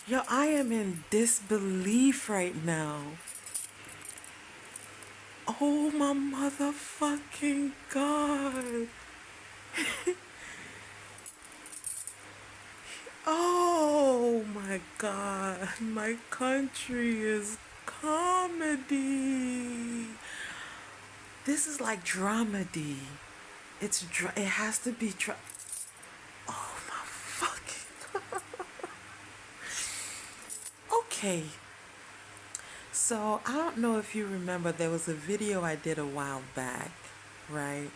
Yo, I am in disbelief right now. Oh my motherfucking god. Oh my god. My country is comedy. This is like dramedy. It has to be Oh my fucking. Okay. So, I don't know if you remember, there was a video I did a while back, right?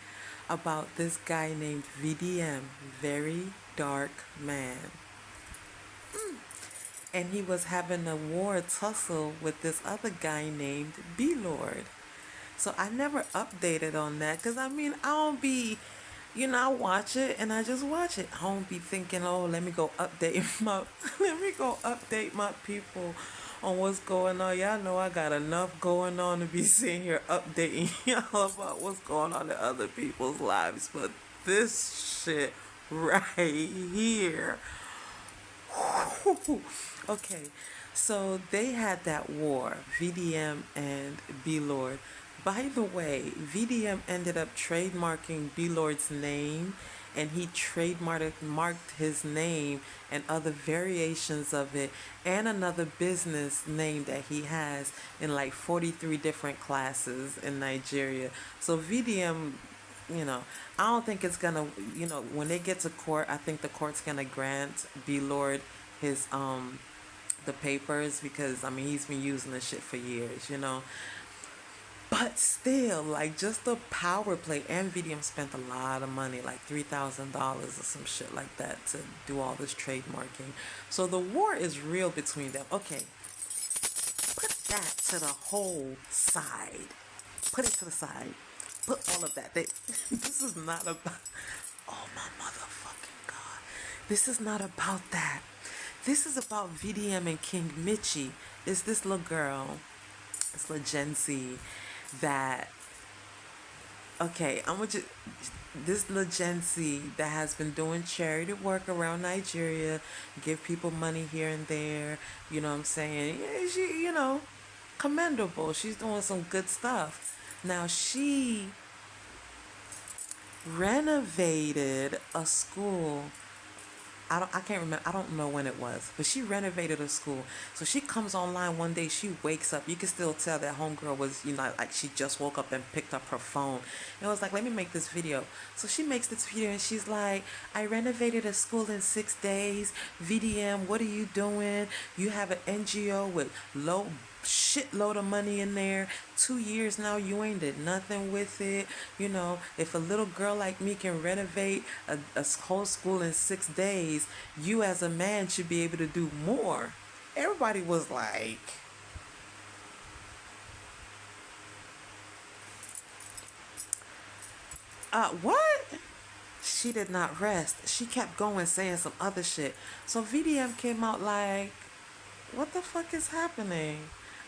About this guy named VDM, Very Dark Man. And he was having a war tussle with this other guy named B Lord. So I never updated on that because I mean, I don't be, I watch it and I just watch it. I don't be thinking, oh, let me go update my, let me go update my people on what's going on. Y'all know I got enough going on to be sitting here updating y'all about what's going on in other people's lives. But this shit right here. Okay, so they had that war, VDM and B Lord. By the way, VDM ended up trademarking B Lord's name, and he marked his name and other variations of it, and another business name that he has in like 43 different classes in Nigeria. So VDM, you know, I don't think it's gonna, when they get to court, I think the court's gonna grant B Lord his the papers, because I mean he's been using this shit for years. But still, like, just the power play, and VDM spent a lot of money, like $3,000 or some shit like that, to do all this trademarking. So the war is real between them. Okay, put that to the whole side. Put it to the side. Put all of that. This is not about. Oh my motherfucking god. This is not about that. This is about VDM and King Mitchy. It's this little girl, this little Gen Z, that, okay, I'm gonna just, this little Gen Z that has been doing charity work around Nigeria, give people money here and there, you know what I'm saying? Yeah, she, commendable. She's doing some good stuff. Now, she renovated a school. I can't remember. I don't know when it was, but she renovated a school. So she comes online one day. She wakes up. You can still tell that homegirl was, like she just woke up and picked up her phone. And was like, let me make this video. So she makes this video and she's like, I renovated a school in 6 days. VDM, what are you doing? You have an NGO with low shitload of money in there. 2 years now, you ain't did nothing with it. If a little girl like me can renovate a whole school in 6 days, you as a man should be able to do more. Everybody was like, what? She did not rest. She kept going, saying some other shit. So VDM came out like, what the fuck is happening?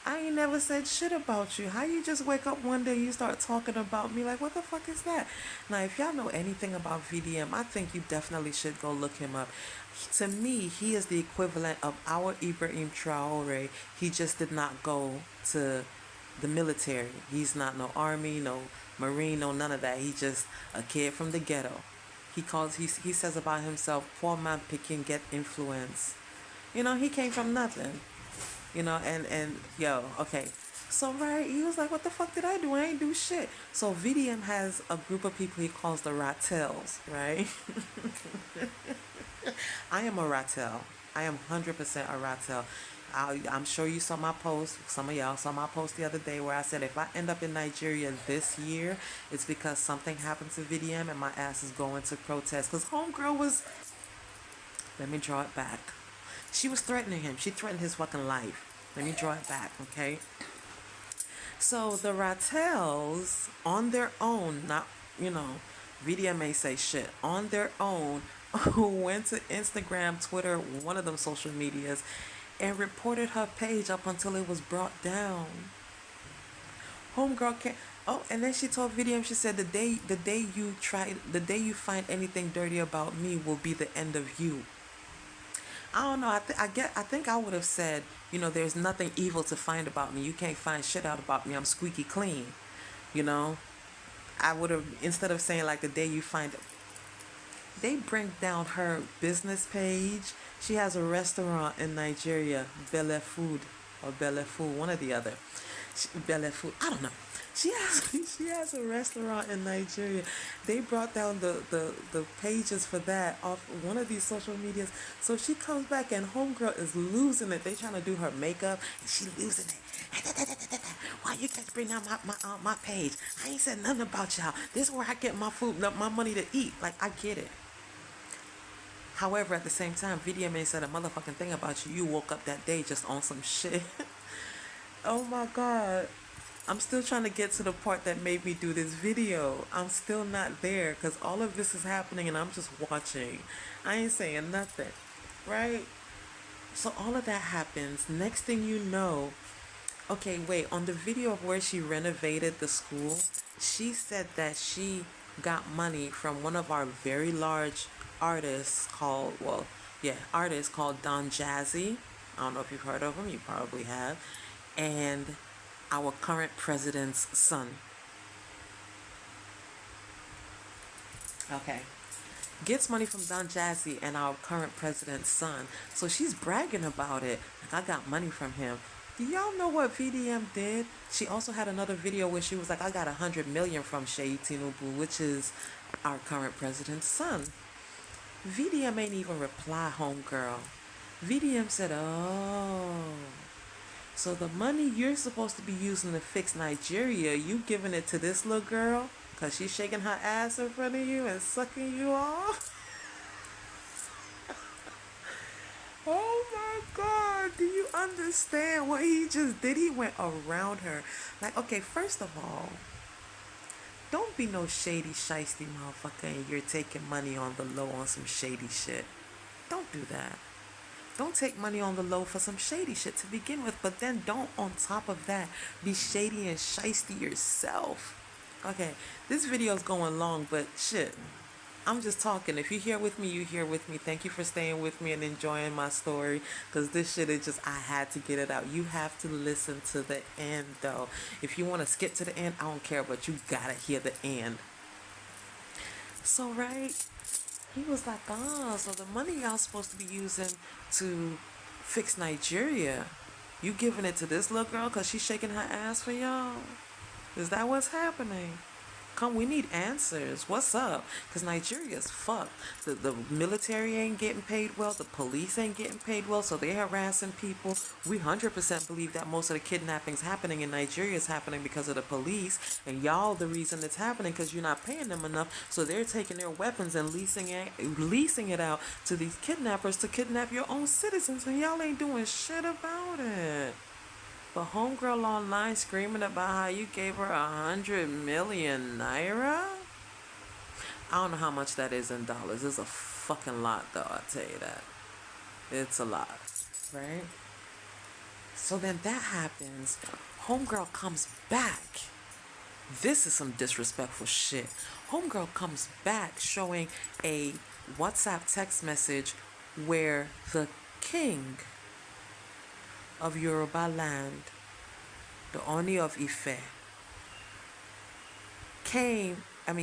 I ain't never said shit about you. How you just wake up one day and you start talking about me? Like, what the fuck is that? Now, if y'all know anything about VDM, I think you definitely should go look him up. To me, he is the equivalent of our Ibrahim Traore. He just did not go to the military. He's not no army, no marine, no none of that. He just a kid from the ghetto. He says about himself, poor man picking get influence. He came from nothing. And yo, okay. So right, he was like, what the fuck did I do? I ain't do shit. So VDM has a group of people he calls the Rattels, right? I am a Rattel. I am 100% a Rattel. I'm sure you saw my post, some of y'all saw my post the other day, where I said if I end up in Nigeria this year, it's because something happened to VDM and my ass is going to protest. Because homegirl was, let me draw it back. She was threatening him. She threatened his fucking life. Let me draw it back, okay? So the Rattels, on their own, not, VDM may say shit, on their own, who went to Instagram, Twitter, one of them social medias, and reported her page up until it was brought down. Homegirl can't. Oh, and then she told VDM, she said, the day you find anything dirty about me will be the end of you. I don't know. I think I would have said, there's nothing evil to find about me. You can't find shit out about me. I'm squeaky clean. You know, I would have, instead of saying like the day you find, they bring down her business page. She has a restaurant in Nigeria, Belle Food or Belle Food, one or the other. Belle Food, I don't know. She has she has a restaurant in Nigeria. They brought down the pages for that off one of these social medias. So she comes back and homegirl is losing it. They trying to do her makeup and she losing it. Why you guys bring down my page? I ain't said nothing about y'all. This is where I get my food, my money to eat. Like I get it. However, at the same time, VDM ain't said a motherfucking thing about you. You woke up that day just on some shit. Oh my god. I'm still trying to get to the part that made me do this video. I'm still not there because all of this is happening and I'm just watching. I ain't saying nothing, right? So all of that happens. Next thing you know, okay, wait, on the video of where she renovated the school, she said that she got money from one of our very large artists called, well, yeah, artist called Don Jazzy. I don't know if you've heard of him, you probably have. And our current president's son. Okay. Gets money from Don Jazzy and our current president's son. So she's bragging about it. Like, I got money from him. Do y'all know what VDM did? She also had another video where she was like, I got 100 million from Shea Tinubu, which is our current president's son. VDM ain't even reply, homegirl. VDM said, oh, so the money you're supposed to be using to fix Nigeria, you giving it to this little girl because she's shaking her ass in front of you and sucking you off? Oh my God, do you understand what he just did? He went around her. Like, okay, first of all, don't be no shady, shisty motherfucker and you're taking money on the low on some shady shit. Don't do that. Don't take money on the low for some shady shit to begin with, but then don't on top of that be shady and shisty yourself. Okay, this video is going long, but shit, I'm just talking. If you're here with me, you're here with me. Thank you for staying with me and enjoying my story, because this shit is just, I had to get it out. You have to listen to the end though. If you want to skip to the end, I don't care, but you gotta hear the end. So right, he was like, oh, so the money y'all supposed to be using to fix Nigeria, you giving it to this little girl because she's shaking her ass for y'all? Is that what's happening? Come, we need answers. What's up? Because Nigeria's fucked. The military ain't getting paid well. The police ain't getting paid well, so they're harassing people. We 100% believe that most of the kidnappings happening in Nigeria is happening because of the police. And y'all the reason it's happening because you're not paying them enough. So they're taking their weapons and leasing it out to these kidnappers to kidnap your own citizens. And y'all ain't doing shit about it. But homegirl online screaming about how you gave her 100 million naira? I don't know how much that is in dollars. It's a fucking lot though, I'll tell you that. It's a lot, right? So then that happens. Homegirl comes back. This is some disrespectful shit. Homegirl comes back showing a WhatsApp text message where the king of Yoruba land, the Oni of Ife,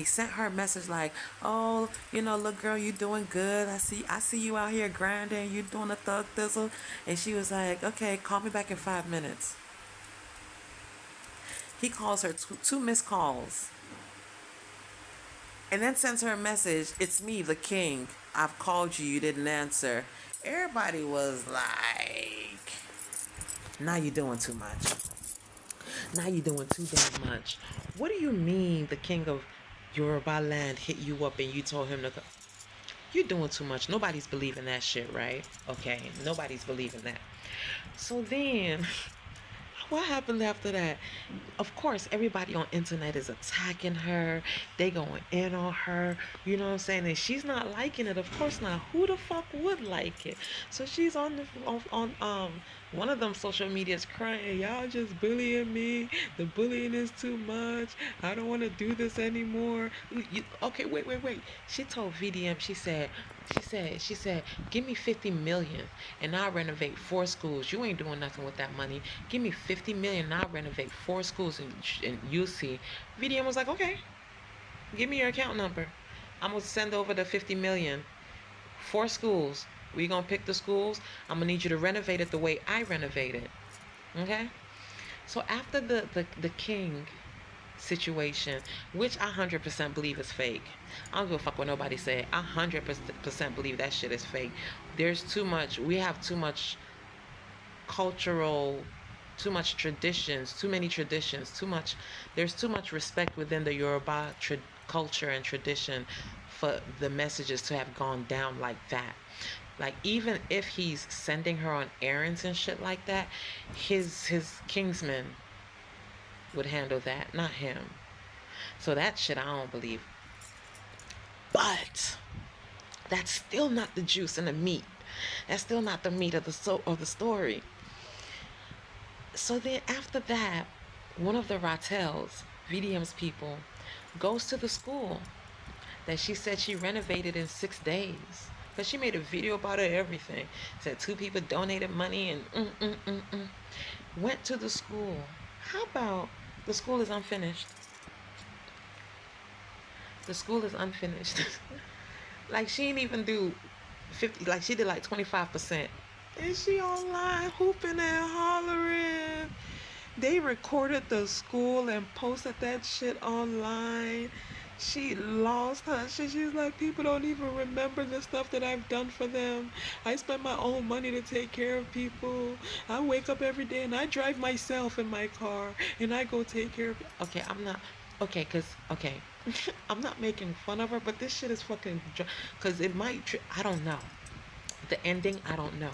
sent her a message like, oh, look girl, you doing good. I see you out here grinding, you doing a thug thizzle. And she was like, okay, call me back in 5 minutes. He calls her two missed calls. And then sends her a message, it's me, the king. I've called you, you didn't answer. Everybody was like, now you're doing too much. Now you're doing too damn much. What do you mean the king of Yoruba land hit you up and you told him to go? You're doing too much. Nobody's believing that shit, right? Okay, nobody's believing that. So then, what happened after that? Of course, everybody on internet is attacking her. They going in on her. You know what I'm saying? And she's not liking it. Of course not. Who the fuck would like it? So she's on one of them social medias crying, y'all just bullying me. The bullying is too much. I don't want to do this anymore. Okay, wait. She told VDM, she said, She said, give me 50 million and I'll renovate 4 schools. You ain't doing nothing with that money. Give me 50 million and I'll renovate 4 schools, and you'll see. VDM was like, okay, give me your account number. I'm gonna send over the 50 million. 4 schools. We gonna pick the schools. I'm gonna need you to renovate it the way I renovate it. Okay? So after the king situation, which I 100% believe is fake. I don't give a fuck what nobody say. I 100% believe that shit is fake. There's too much. We have too much cultural, too much traditions, too many traditions, too much. There's too much respect within the Yoruba culture and tradition for the messages to have gone down like that. Like, even if he's sending her on errands and shit like that, his kingsmen would handle that, not him. So that shit I don't believe. But that's still not the juice and the meat. That's still not the meat of the story. So then after that, one of the Rattels, VDM's people, goes to the school that she said she renovated in 6 days. Because she made a video about it, everything. Said 2 people donated money and went to the school. How about the school is unfinished? The school is unfinished. Like, she didn't even do 50, like she did like 25%. And she online hooping and hollering. They recorded the school and posted that shit online. She lost her shit. She's like, people don't even remember the stuff that I've done for them. I spend my own money to take care of people. I wake up every day and I drive myself in my car and I go take care of. Okay, I'm not. Okay. I'm not making fun of her, but this shit is fucking. Because it might. I don't know. The ending, I don't know.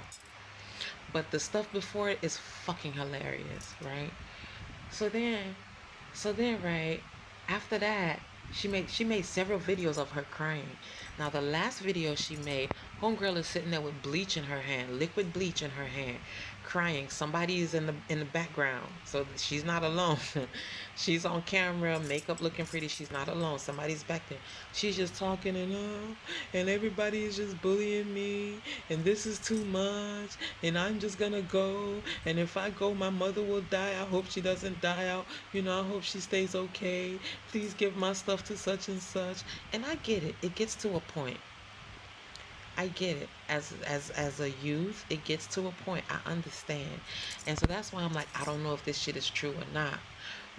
But the stuff before it is fucking hilarious, right? So then, right after that, she made several videos of her crying. Now the last video she made, homegirl is sitting there with bleach in her hand, liquid bleach in her hand, crying. Somebody is in the background, so she's not alone. She's on camera, makeup looking pretty. She's not alone. Somebody's back there. She's just talking and everybody is just bullying me, and this is too much, and I'm just gonna go. And if I go, my mother will die. I hope she doesn't die out. I hope she stays okay. Please give my stuff to such and such. And I get it. It gets to a point. I get it. As a youth, it gets to a point. I understand. And so that's why I'm like, I don't know if this shit is true or not,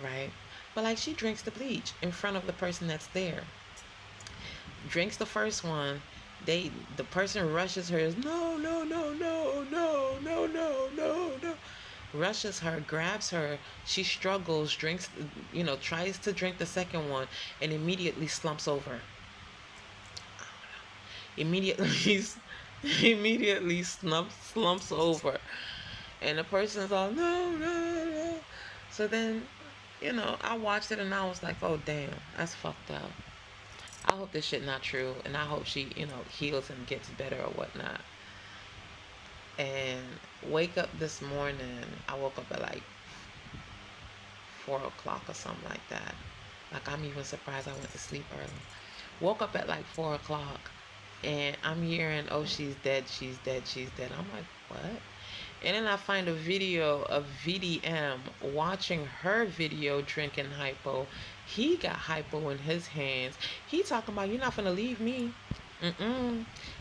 right? But like, she drinks the bleach in front of the person that's there. Drinks the first one. The person rushes her. No, no, no, no, no, no, no, no, no. Rushes her, grabs her. She struggles, drinks, tries to drink the second one, and immediately slumps over. Immediately immediately slumps over, and the person's all, no, no, no. So then, I watched it and I was like, oh damn, that's fucked up. I hope this shit not true, and I hope she heals and gets better or whatnot. And wake up this morning, I woke up at like 4 o'clock or something like that. Like, I'm even surprised I went to sleep early. Woke up at like 4 o'clock, and I'm hearing, oh, she's dead, she's dead, she's dead. I'm like, what? And then I find a video of VDM watching her video drinking hypo. He got hypo in his hands. He talking about, you're not gonna leave me.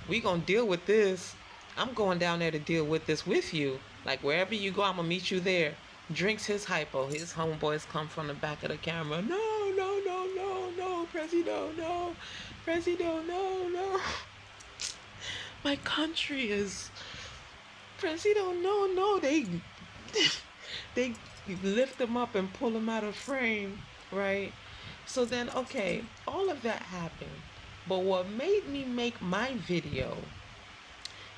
We gonna deal with this. I'm going down there to deal with this with you. Like, wherever you go, I'm gonna meet you there. Drinks his hypo. His homeboys come from the back of the camera. No, no, no, no, no, Presido, no. Presido, no, no. My country is... Presido, no, no. They lift him up and pull him out of frame, right? So then, okay, all of that happened. But what made me make my video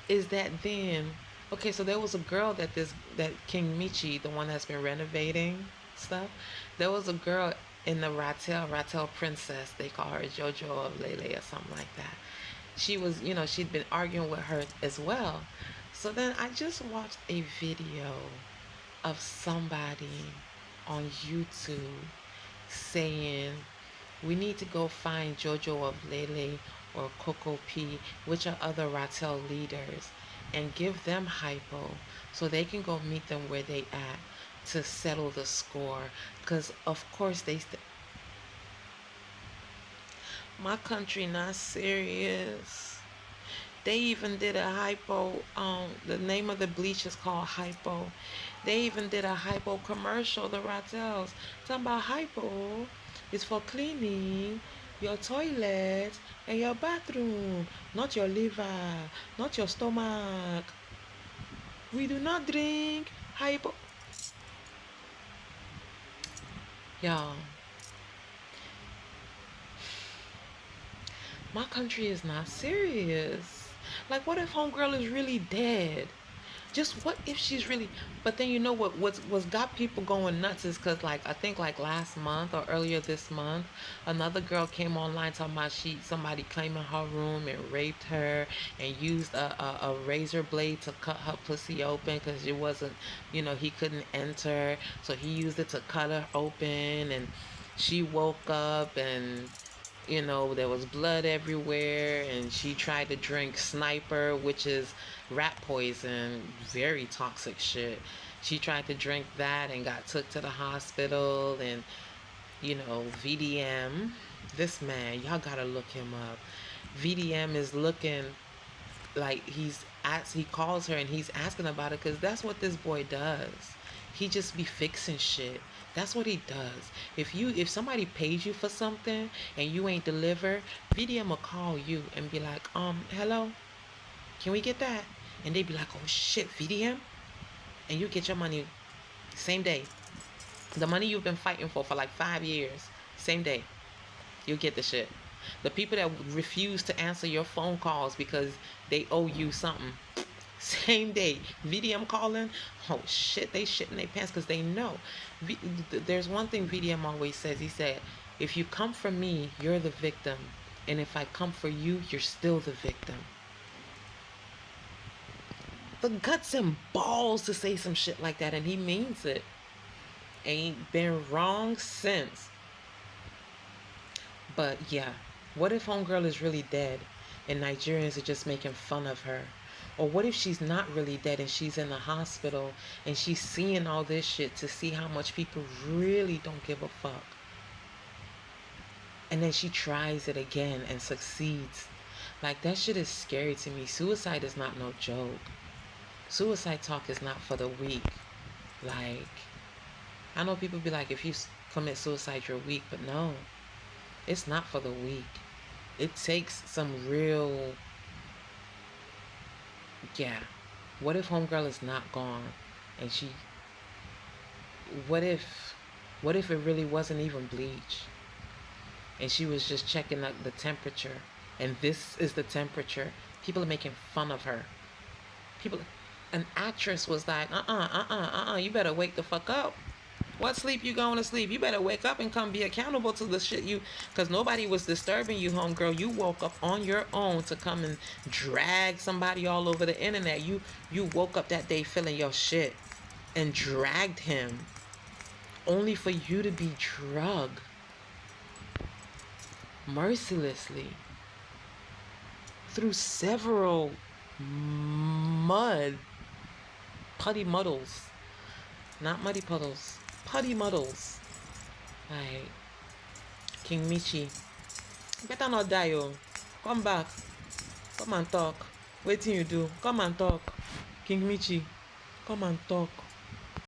is that then, okay, so there was a girl that King Mitchy, the one that's been renovating stuff, there was a girl in the Rattel Princess, they call her JoJo of Lele or something like that. She was, she'd been arguing with her as well. So then I just watched a video of somebody on YouTube saying, we need to go find JoJo of Lele or Coco P, which are other Rattel leaders, and give them hypo so they can go meet them where they at to settle the score. Because of course my country not serious. They even did a hypo. The name of the bleach is called Hypo. They even did a hypo commercial. The Rattels talking about hypo is for cleaning your toilet and your bathroom, not your liver, not your stomach. We do not drink hypo. Y'all, my country is not serious. Like, what if homegirl is really dead? Just what if she's really, but then you know what's got people going nuts is because, like, I think like last month or earlier this month, another girl came online talking about somebody claiming her room and raped her and used a razor blade to cut her pussy open because it wasn't, he couldn't enter, so he used it to cut her open. And she woke up and there was blood everywhere, and she tried to drink Sniper, which is rat poison, very toxic shit. She tried to drink that and got took to the hospital. And VDM, this man, y'all gotta look him up. VDM is looking like he calls her and he's asking about it because that's what this boy does. He just be fixing shit. That's what he does. If somebody pays you for something and you ain't deliver, VDM will call you and be like, hello, can we get that? And they be like, oh shit, VDM, and you get your money same day. The money you've been fighting for like 5 years, same day, you get the shit. The people that refuse to answer your phone calls because they owe you something, same day, VDM calling, oh shit, they shit in their pants because they know. There's one thing VDM always says. He said, if you come for me, you're the victim. And if I come for you, you're still the victim. The guts and balls to say some shit like that, and he means it. Ain't been wrong since. But yeah, what if homegirl is really dead and Nigerians are just making fun of her? Or what if she's not really dead and she's in the hospital and she's seeing all this shit to see how much people really don't give a fuck? And then she tries it again and succeeds. Like, that shit is scary to me. Suicide is not no joke. Suicide talk is not for the weak. Like, I know people be like, if you commit suicide, you're weak. But no, it's not for the weak. It takes some real... Yeah. What if homegirl is not gone and she... What if it really wasn't even bleach and she was just checking the temperature, and this is the temperature? People are making fun of her. An actress was like, you better wake the fuck up. What sleep you going to sleep? You better wake up and come be accountable to the shit because nobody was disturbing you, homegirl. You woke up on your own to come and drag somebody all over the internet. You woke up that day feeling your shit and dragged him only for you to be drugged mercilessly through several putty muddles. Not muddy puddles. Putty muddles. Like, King Mitchy, better not die, oh. Come back. Come and talk. Wait till you do. Come and talk. King Mitchy, come and talk.